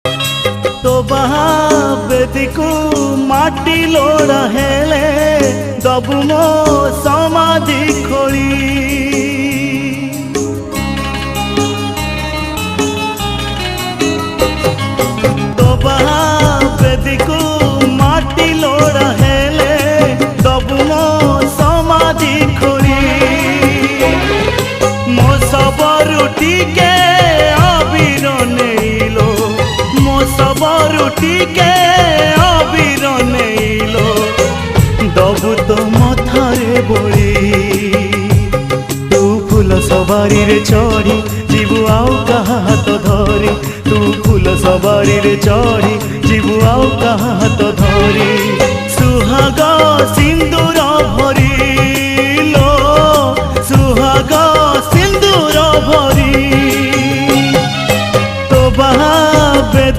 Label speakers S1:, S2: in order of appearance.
S1: तो बेदी को माटी लोड़ा हेले दबु मो समाधि खोली। तो बेदी को माटी लोड़ा हेले दबु मो समाधि खोली। मो सबरु टिके आबिर नेलो, मो सबरु टिके आबिर नेलो दबु तो मथारे बोली। तू फूल सवारी रे चढ़ी जीवु आउ कहा हाथ धरी। तू फूल सवारी रे चढ़ी जीवु आउ कहा हाथ धरी। सुहाग सिंदूर